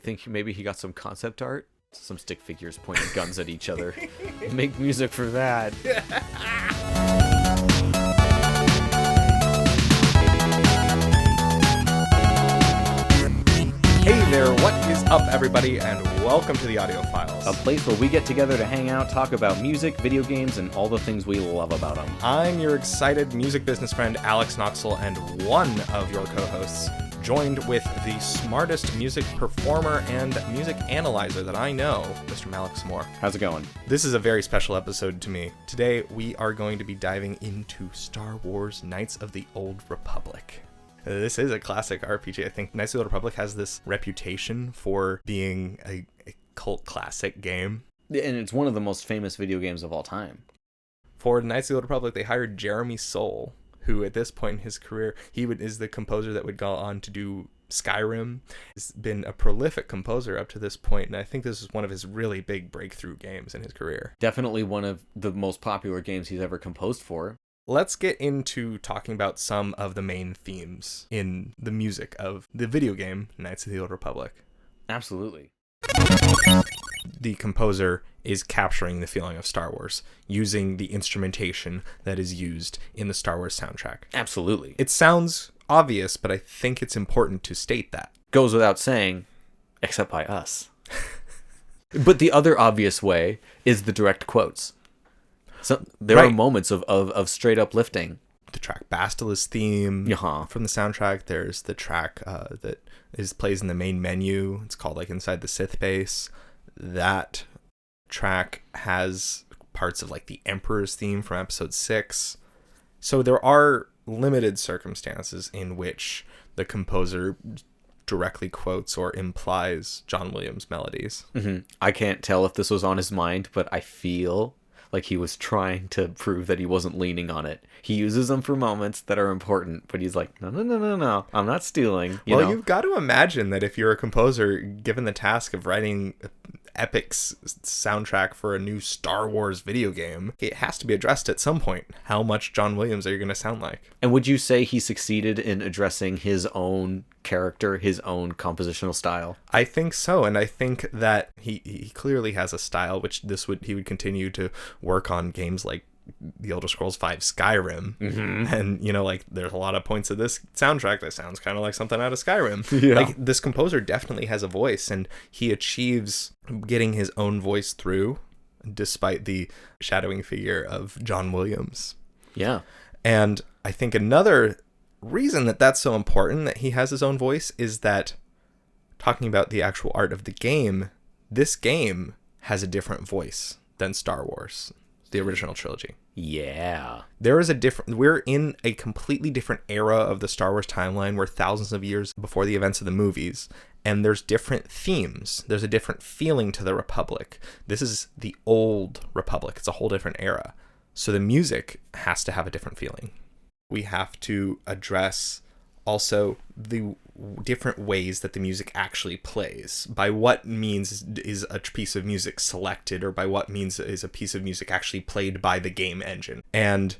think maybe he got some concept art? Some stick figures pointing guns at each other. Make music for that. Hey there, what is up, everybody, and welcome to the Audio Files. A place where we get together to hang out, talk about music, video games, and all the things we love about them. I'm your excited music business friend, Alex Knoxville, and one of your co-hosts, joined with the smartest music performer and music analyzer that I know, Mr. Malik Samore. How's it going? This is a very special episode to me. Today, we are going to be diving into Star Wars Knights of the Old Republic. This is a classic RPG. I think Knights of the Old Republic has this reputation for being a cult classic game. And it's one of the most famous video games of all time. For Knights of the Old Republic, they hired Jeremy Soule, who at this point in his career, is the composer that would go on to do Skyrim. He's been a prolific composer up to this point, and I think this is one of his really big breakthrough games in his career. Definitely one of the most popular games he's ever composed for. Let's get into talking about some of the main themes in the music of the video game Knights of the Old Republic. Absolutely. The composer is capturing the feeling of Star Wars using the instrumentation that is used in the Star Wars soundtrack. Absolutely. It sounds obvious, but I think it's important to state that. Goes without saying, except by us. But the other obvious way is the direct quotes. So there are moments of straight up lifting. The track Bastila's theme Uh-huh. from the soundtrack. There's the track that plays in the main menu. It's called like Inside the Sith Base. That track has parts of like the Emperor's theme from episode 6. So there are limited circumstances in which the composer directly quotes or implies John Williams melodies. Mm-hmm. I can't tell if this was on his mind, but I feel like he was trying to prove that he wasn't leaning on it. He uses them for moments that are important, but he's like, no, I'm not stealing. You've got to imagine that if you're a composer given the task of writing Epic's soundtrack for a new Star Wars video game, it has to be addressed at some point. How much John Williams are you going to sound like? And would you say he succeeded in addressing his own character, his own compositional style? I think so, and I think that he clearly has a style, which he would continue to work on games like The Elder Scrolls V Skyrim. Mm-hmm. And there's a lot of points of this soundtrack that sounds kind of like something out of Skyrim. Yeah. Like, this composer definitely has a voice, and he achieves getting his own voice through despite the shadowing figure of John Williams. Yeah. And I think another reason that that's so important, that he has his own voice, is that talking about the actual art of the game, this game has a different voice than Star Wars, the original trilogy. Yeah. We're in a completely different era of the Star Wars timeline. We're thousands of years before the events of the movies, and there's different themes. There's a different feeling to the Republic. This is the old Republic. It's a whole different era. So the music has to have a different feeling. We have to address also the different ways that the music actually plays. By what means is a piece of music selected, or by what means is a piece of music actually played by the game engine. And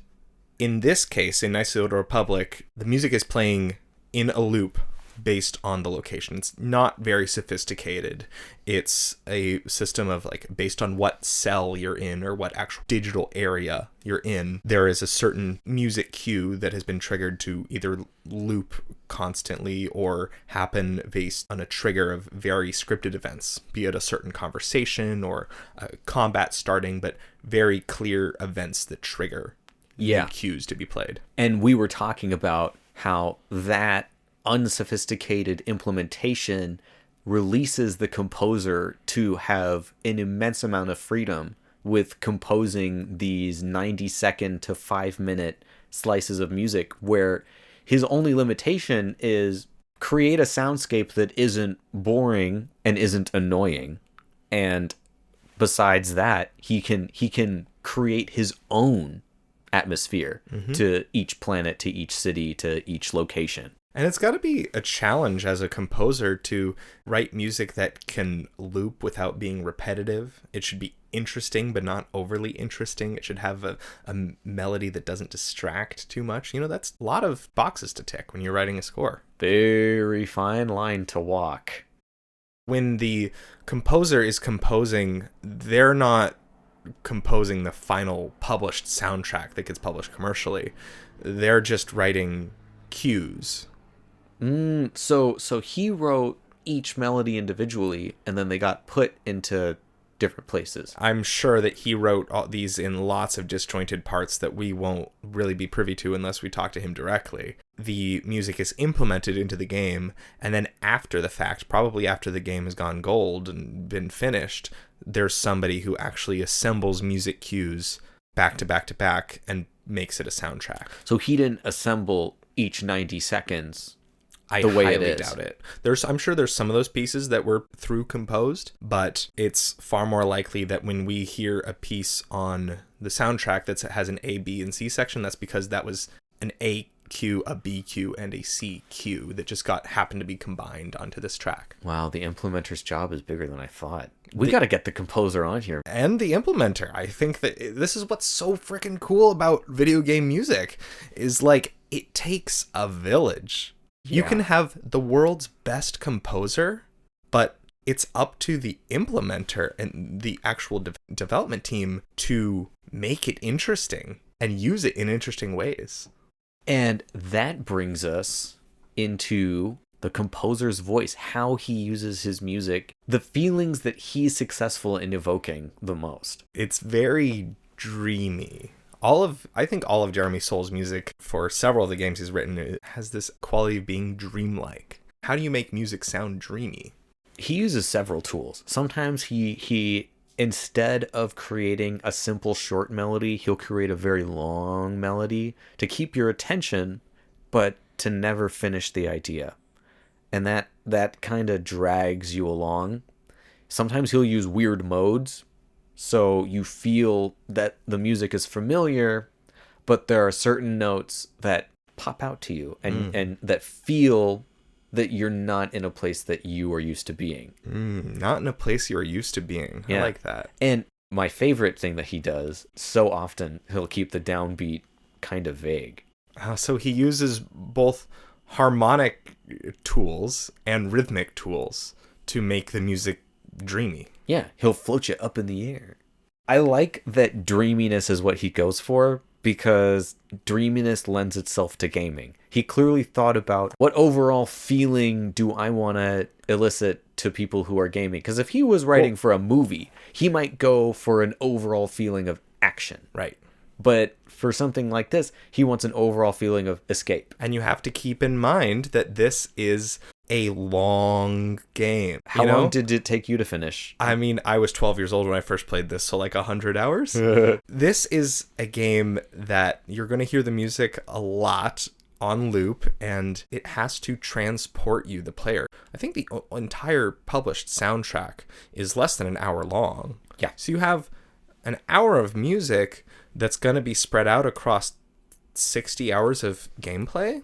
in this case, in Knights of the Old Republic, the music is playing in a loop based on the location. It's not very sophisticated. It's a system of based on what cell you're in or what actual digital area you're in, there is a certain music cue that has been triggered to either loop constantly or happen based on a trigger of very scripted events, be it a certain conversation or combat starting, but very clear events that trigger new cues to be played. And we were talking about how that unsophisticated implementation releases the composer to have an immense amount of freedom with composing these 90-second to 5-minute slices of music, where his only limitation is create a soundscape that isn't boring and isn't annoying. And besides that, he can create his own atmosphere to each planet, to each city, to each location. And it's got to be a challenge as a composer to write music that can loop without being repetitive. It should be interesting, but not overly interesting. It should have a melody that doesn't distract too much. That's a lot of boxes to tick when you're writing a score. Very fine line to walk. When the composer is composing, they're not composing the final published soundtrack that gets published commercially. They're just writing cues. So he wrote each melody individually, and then they got put into different places. I'm sure that he wrote all these in lots of disjointed parts that we won't really be privy to unless we talk to him directly. The music is implemented into the game, and then after the fact, probably after the game has gone gold and been finished, there's somebody who actually assembles music cues back to back to back and makes it a soundtrack. So he didn't assemble each 90 seconds I the way highly it is. doubt it. I'm sure there's some of those pieces that were through composed, but it's far more likely that when we hear a piece on the soundtrack that has an A, B, and C section, that's because that was an A cue, a B cue, and a C cue that just happened to be combined onto this track. Wow, the implementer's job is bigger than I thought. We got to get the composer on here. And the implementer. I think that this is what's so freaking cool about video game music is like it takes a village. Yeah. You can have the world's best composer, but it's up to the implementer and the actual development team to make it interesting and use it in interesting ways. And that brings us into the composer's voice, how he uses his music, the feelings that he's successful in evoking the most. It's very dreamy. I think all of Jeremy Soul's music for several of the games he's written has this quality of being dreamlike. How do you make music sound dreamy? He uses several tools. Sometimes he instead of creating a simple short melody, he'll create a very long melody to keep your attention, but to never finish the idea. And that kind of drags you along. Sometimes he'll use weird modes, so you feel that the music is familiar, but there are certain notes that pop out to you and that feel that you're not in a place that you are used to being. Not in a place you are used to being. Yeah. I like that. And my favorite thing that he does, so often he'll keep the downbeat kind of vague. So he uses both harmonic tools and rhythmic tools to make the music dreamy. Yeah, he'll float you up in the air. I like that dreaminess is what he goes for because dreaminess lends itself to gaming. He clearly thought about what overall feeling do I want to elicit to people who are gaming. Because if he was writing for a movie, he might go for an overall feeling of action. Right. But for something like this, he wants an overall feeling of escape. And you have to keep in mind that this is a long game. How long did it take you to finish? I mean, I was 12 years old when I first played this, so like 100 hours. This is a game that you're going to hear the music a lot on loop, and it has to transport you, the player. I think the entire published soundtrack is less than an hour long. Yeah. So you have an hour of music that's going to be spread out across 60 hours of gameplay.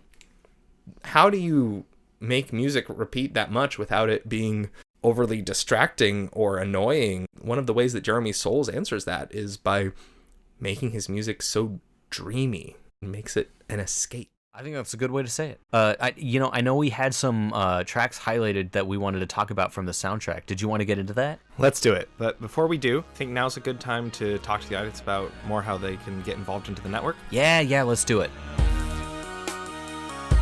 How do you make music repeat that much without it being overly distracting or annoying? One of the ways that Jeremy Souls answers that is by making his music so dreamy. It makes it an escape. I think that's a good way to say it. I know we had some tracks highlighted that we wanted to talk about from the soundtrack. Did you want to get into that? Let's do it. But before we do, I think now's a good time to talk to the audience about more how they can get involved into the network. Yeah, let's do it.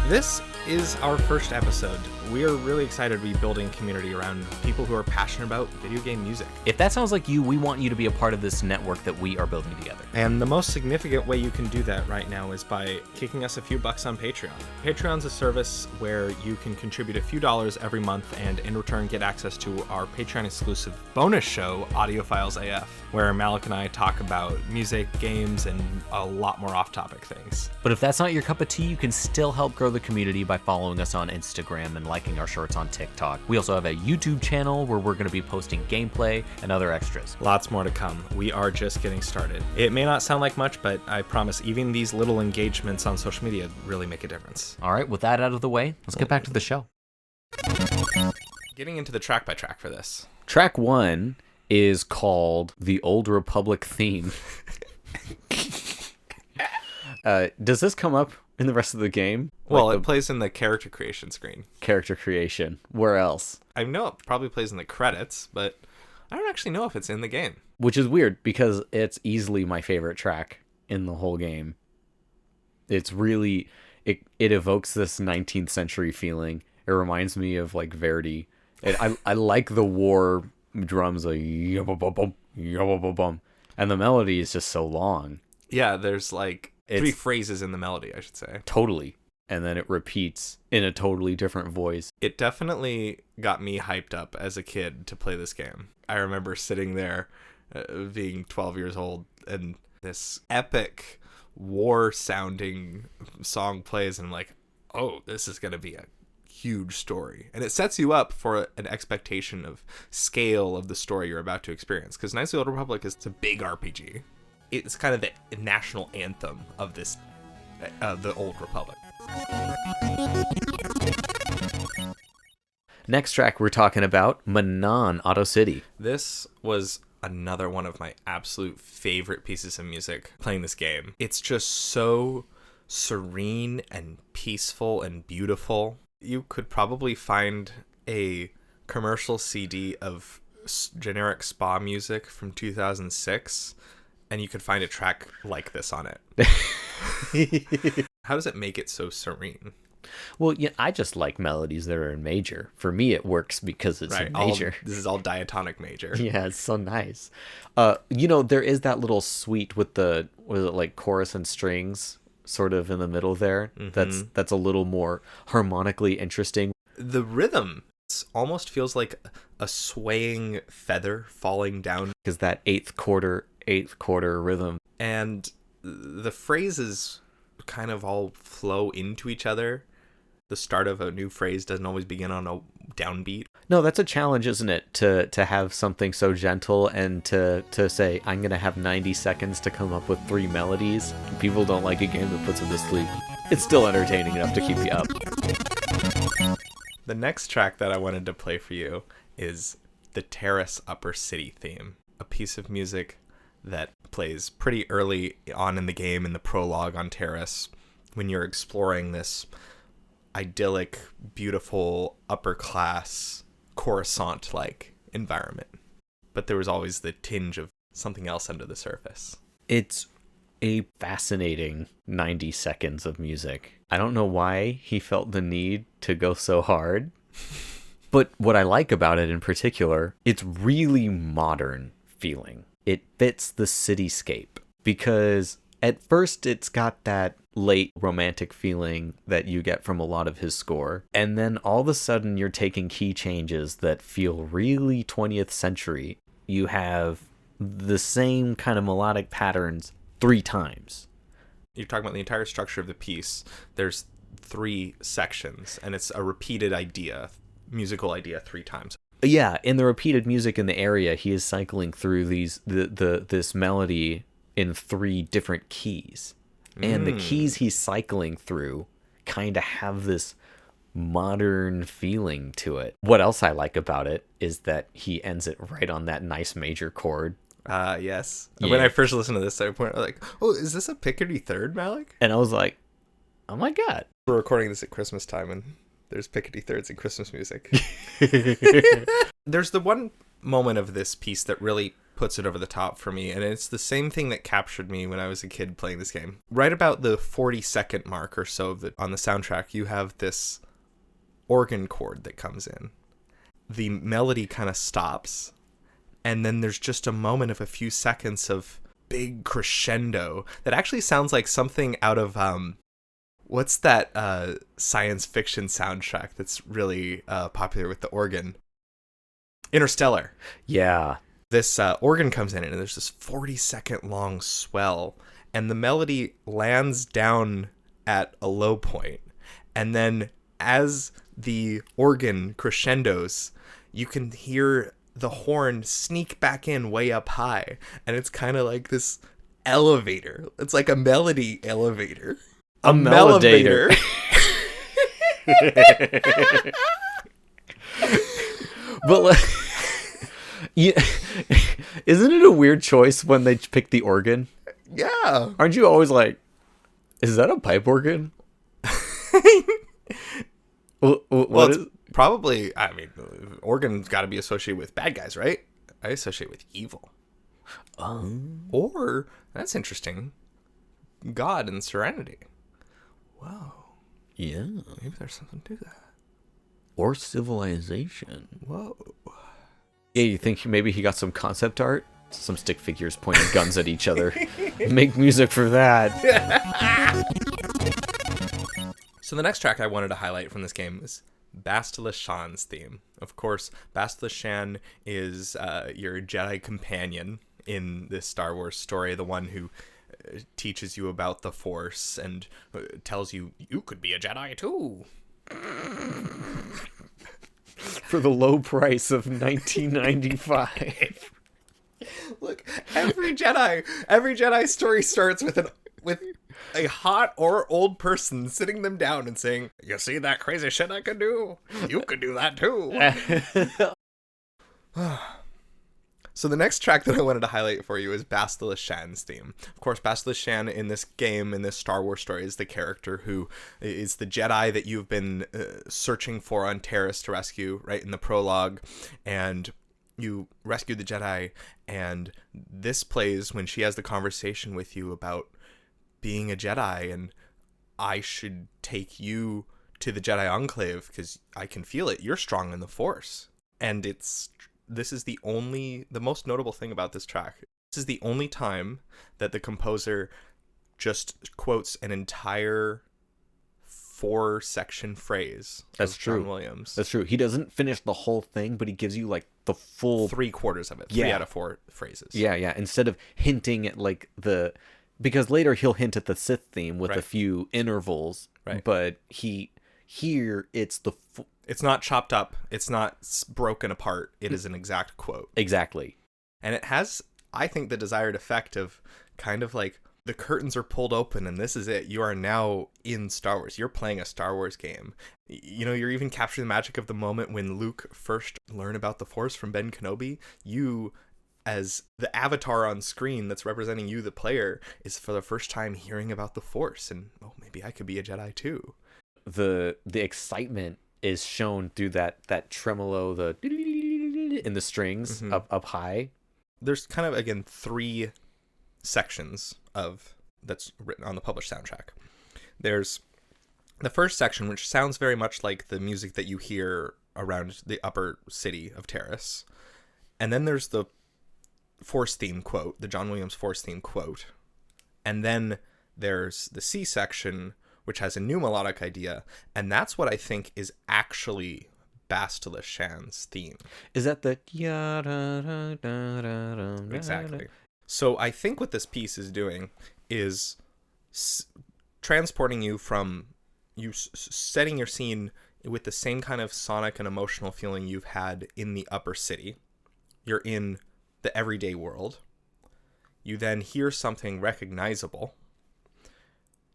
This is our first episode. We are really excited to be building a community around people who are passionate about video game music. If that sounds like you, we want you to be a part of this network that we are building together. And the most significant way you can do that right now is by kicking us a few bucks on Patreon. Patreon's a service where you can contribute a few dollars every month and in return get access to our Patreon exclusive bonus show, Audiophiles AF, where Malik and I talk about music, games, and a lot more off-topic things. But if that's not your cup of tea, you can still help grow the community by following us on Instagram and liking our shorts on TikTok. We also have a YouTube channel where we're going to be posting gameplay and other extras. Lots more to come. We are just getting started. It may not sound like much, but I promise even these little engagements on social media really make a difference. All right, with that out of the way, let's get back to the show. Getting into the track by track for this. Track 1 is called The Old Republic Theme. Does this come up in the rest of the game? Well, Like it plays in the character creation screen. character creation. Where else? I know it probably plays in the credits, but I don't actually know if it's in the game. Which is weird because it's easily my favorite track in the whole game. It's really it evokes this 19th century feeling. It reminds me of like Verdi. I like the war drums, like yabba-bum, yabba-bum, and the melody is just so long. Yeah, there's like three phrases in the melody, I should say. Totally. And then it repeats in a totally different voice. It definitely got me hyped up as a kid to play this game. I remember sitting there being 12 years old and this epic war sounding song plays and I'm like, oh, this is going to be a huge story. And it sets you up for an expectation of scale of the story you're about to experience. Because Knights of the Old Republic is a big RPG. It's kind of the national anthem of this, the Old Republic. Next track we're talking about, Manon Auto City. This was another one of my absolute favorite pieces of music playing this game. It's just so serene and peaceful and beautiful. You could probably find a commercial CD of generic spa music from 2006 and you could find a track like this on it. How does it make it so serene? Well, yeah, I just like melodies that are in major. For me, it works because it's in major. This is all diatonic major. Yeah, it's so nice. There is that little suite with the like chorus and strings sort of in the middle there. Mm-hmm. That's a little more harmonically interesting. The rhythm almost feels like a swaying feather falling down. Because that eighth quarter rhythm. And the phrases kind of all flow into each other. The start of a new phrase doesn't always begin on a downbeat. No, that's a challenge, isn't it? To have something so gentle and to say, I'm going to have 90 seconds to come up with 3 melodies. People don't like a game that puts them to sleep. It's still entertaining enough to keep you up. The next track that I wanted to play for you is the Terrace Upper City theme, a piece of music that plays pretty early on in the game in the prologue on Terrace when you're exploring this idyllic, beautiful, upper class, Coruscant-like environment. But there was always the tinge of something else under the surface. It's a fascinating 90 seconds of music. I don't know why he felt the need to go so hard. But what I like about it in particular, it's really modern feeling. It fits the cityscape because at first it's got that late romantic feeling that you get from a lot of his score. And then all of a sudden you're taking key changes that feel really 20th century. You have the same kind of melodic patterns 3 times. You're talking about the entire structure of the piece. There's 3 sections and it's a repeated idea, musical idea 3 times. Yeah, in the repeated music in the area, he is cycling through this melody in 3 different keys. And the keys he's cycling through kind of have this modern feeling to it. What else I like about it is that he ends it right on that nice major chord. Yes. Yeah. When I first listened to this, I was like, oh, is this a Picardy third, Malik? And I was like, oh my God. We're recording this at Christmas time and there's Picardy thirds in Christmas music. There's the one moment of this piece that really puts it over the top for me, and it's the same thing that captured me when I was a kid playing this game. Right about the 40-second mark or so on the soundtrack, you have this organ chord that comes in. The melody kind of stops, and then there's just a moment of a few seconds of big crescendo that actually sounds like something out of what's that science fiction soundtrack that's really popular with the organ? Interstellar. Yeah. This organ comes in and there's this 40-second long swell and the melody lands down at a low point. And then as the organ crescendos, you can hear the horn sneak back in way up high. And it's kind of like this elevator. It's like a melody elevator. A melodator. But like, yeah, isn't it a weird choice when they pick the organ? Yeah. Aren't you always like, is that a pipe organ What is? it's probably, I mean, Organ's got to be associated with bad guys, right? I associate with evil. Or, that's interesting, God and Serenity. Whoa. Yeah. Maybe there's something to that. Or civilization. Whoa. Yeah, you think maybe he got some concept art? Some stick figures pointing guns at each other. Make music for that. So the next track I wanted to highlight from this game is Bastila Shan's theme. Of course, Bastila Shan is your Jedi companion in this Star Wars story, the one who teaches you about the Force and tells you could be a Jedi too. For the low price of $19.95. Look, every Jedi story starts with a hot or old person sitting them down and saying, "You see that crazy shit I can do? You could do that too." So the next track that I wanted to highlight for you is Bastila Shan's theme. Of course, Bastila Shan in this game, in this Star Wars story, is the character who is the Jedi that you've been searching for on Terrace to rescue, right, in the prologue. And you rescue the Jedi, and this plays when she has the conversation with you about being a Jedi, and I should take you to the Jedi Enclave because I can feel it. You're strong in the Force. And this is the most notable thing about this track. This is the only time that the composer just quotes an entire 4-section phrase. That's true. John Williams. That's true. He doesn't finish the whole thing, but he gives you like the full 3/4 of it. Yeah. 3 out of 4 phrases. Yeah. Instead of hinting at like because later he'll hint at the Sith theme with a few intervals. Right. But here it's the it's not chopped up. It's not broken apart. It is an exact quote. Exactly. And it has, I think, the desired effect of kind of like the curtains are pulled open and this is it. You are now in Star Wars. You're playing a Star Wars game. You're even capturing the magic of the moment when Luke first learned about the Force from Ben Kenobi. You, as the avatar on screen that's representing you, the player, is for the first time hearing about the Force. And, maybe I could be a Jedi too. The excitement is shown through that tremolo, the in the strings up high. There's kind of, again, 3 sections that's written on the published soundtrack. There's the first section, which sounds very much like the music that you hear around the upper city of Terrace. And then there's the Force theme quote, the John Williams Force theme quote. And then there's the C section, which has a new melodic idea, and that's what I think is actually Bastila Shan's theme. Is that the... Exactly. So I think what this piece is doing is transporting you from setting your scene with the same kind of sonic and emotional feeling you've had in the upper city. You're in the everyday world. You then hear something recognizable.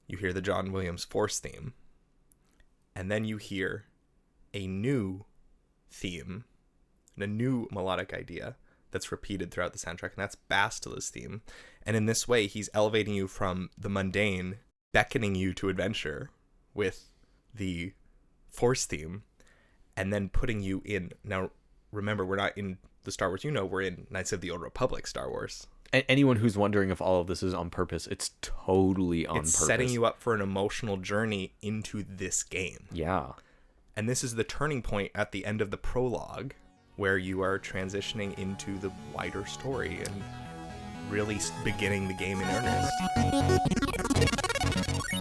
You hear the John Williams Force theme, and then you hear a new theme, and a new melodic idea that's repeated throughout the soundtrack, and that's Bastila's theme. And in this way, he's elevating you from the mundane, beckoning you to adventure with the Force theme, and then putting you in... Now, remember, we're not in the Star Wars we're in Knights of the Old Republic Star Wars. Anyone who's wondering if all of this is on purpose, it's totally on purpose. It's setting you up for an emotional journey into this game. Yeah. And this is the turning point at the end of the prologue, where you are transitioning into the wider story and really beginning the game in earnest.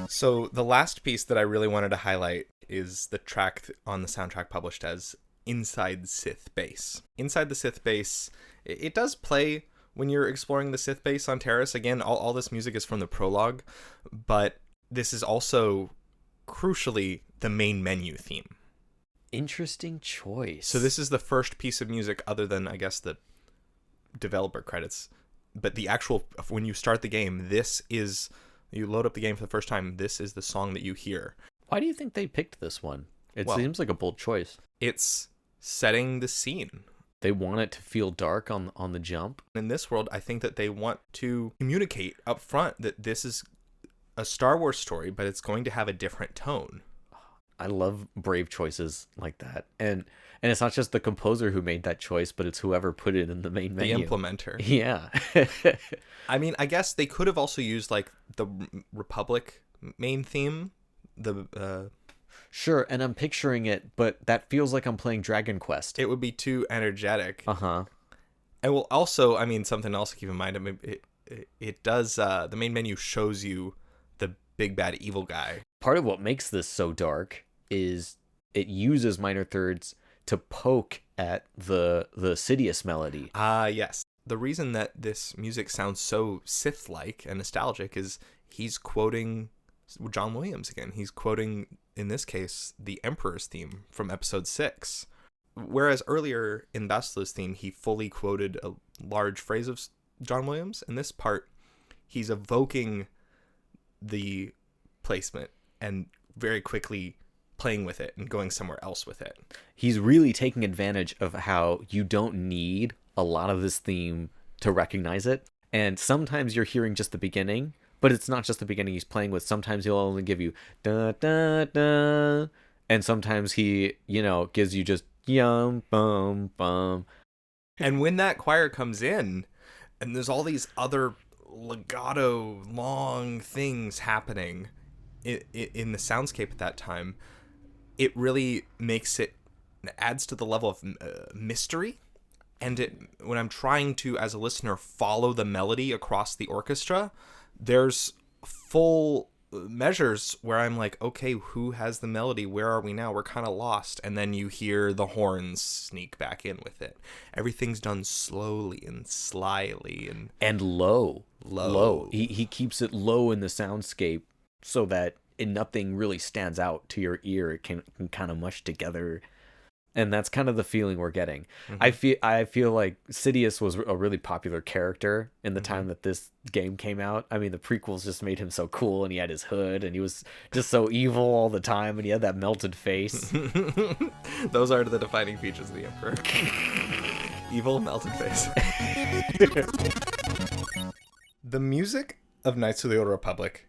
So the last piece that I really wanted to highlight is the track on the soundtrack published as Inside Sith Base. Inside the Sith Base, it does play when you're exploring the Sith base on Terrace. Again, all this music is from the prologue, but this is also, crucially, the main menu theme. Interesting choice. So this is the first piece of music, other than, I guess, the developer credits. But the actual, when you start the game, you load up the game for the first time, this is the song that you hear. Why do you think they picked this one? It seems like a bold choice. It's setting the scene. They want it to feel dark on the jump. In this world, I think that they want to communicate up front that this is a Star Wars story, but it's going to have a different tone. I love brave choices like that. And it's not just the composer who made that choice, but it's whoever put it in the main The menu. implementer. Yeah. I mean, I guess they could have also used like the Republic main theme. Sure, and I'm picturing it, but that feels like I'm playing Dragon Quest. It would be too energetic. Uh-huh. And well, also, I mean, something else to keep in mind. I mean, it does. The main menu shows you the big bad evil guy. Part of what makes this so dark is it uses minor thirds to poke at the Sidious melody. Yes. The reason that this music sounds so Sith-like and nostalgic is he's quoting John Williams again. He's quoting, in this case, the Emperor's theme from episode 6. Whereas earlier in Basila's theme, he fully quoted a large phrase of John Williams. In this part, he's evoking the placement and very quickly playing with it and going somewhere else with it. He's really taking advantage of how you don't need a lot of this theme to recognize it. And sometimes you're hearing just the beginning, but it's not just the beginning he's playing with. Sometimes he'll only give you da da da, and sometimes he, gives you just yum bum bum. And when that choir comes in, and there's all these other legato long things happening in the soundscape at that time, it really adds to the level of mystery. And when I'm trying to, as a listener, follow the melody across the orchestra, there's full measures where I'm like, okay, who has the melody? Where are we now? We're kind of lost. And then you hear the horns sneak back in with it. Everything's done slowly and slyly and low. He keeps it low in the soundscape so that nothing really stands out to your ear. It can kind of mush together. And that's kind of the feeling we're getting. Mm-hmm. I feel like Sidious was a really popular character in the time that this game came out. I mean, the prequels just made him so cool, and he had his hood, and he was just so evil all the time, and he had that melted face. Those are the defining features of the Emperor. Evil, melted face. The music of Knights of the Old Republic,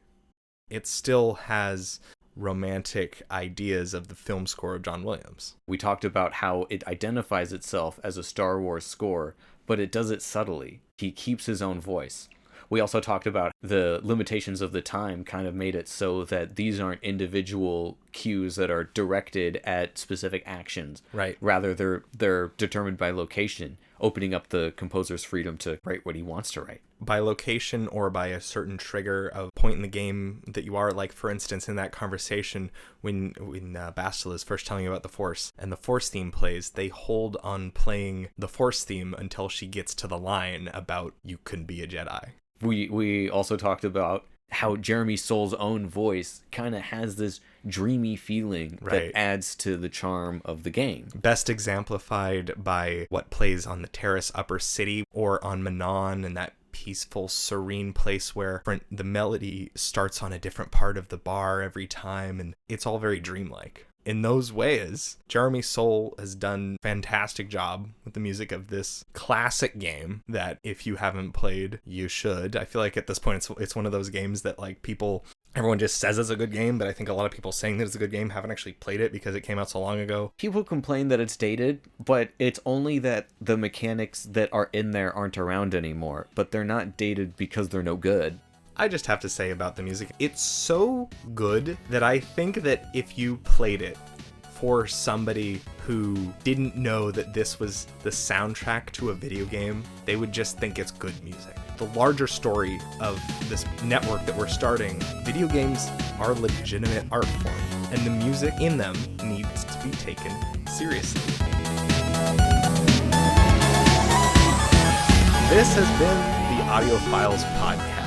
it still has romantic ideas of the film score of John Williams. We talked about how it identifies itself as a Star Wars score, but it does it subtly. He keeps his own voice. We also talked about the limitations of the time kind of made it so that these aren't individual cues that are directed at specific actions. Right. Rather, they're determined by location, opening up the composer's freedom to write what he wants to write. By location or by a certain trigger of point in the game that you are, like, for instance, in that conversation when Bastila is first telling you about the Force and the Force theme plays, they hold on playing the Force theme until she gets to the line about you can be a Jedi. We also talked about how Jeremy Soul's own voice kind of has this dreamy feeling that adds to the charm of the game. Best exemplified by what plays on the Terrace Upper City or on Manon, and that peaceful, serene place where the melody starts on a different part of the bar every time, and it's all very dreamlike. In those ways, Jeremy Soule has done a fantastic job with the music of this classic game that if you haven't played, you should. I feel like at this point, it's one of those games that like everyone just says it's a good game, but I think a lot of people saying that it's a good game haven't actually played it because it came out so long ago. People complain that it's dated, but it's only that the mechanics that are in there aren't around anymore, but they're not dated because they're no good. I just have to say about the music, it's so good that I think that if you played it for somebody who didn't know that this was the soundtrack to a video game, they would just think it's good music. The larger story of this network that we're starting, video games are a legitimate art form, and the music in them needs to be taken seriously. This has been the Audiophiles Podcast.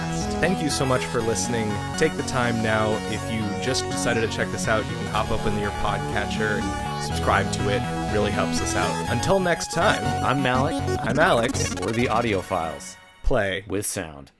Thank you so much for listening. Take the time now. If you just decided to check this out, you can hop up into your podcatcher and subscribe to it. It really helps us out. Until next time, I'm Malik. I'm Alex. We're the Audiophiles. Play with sound.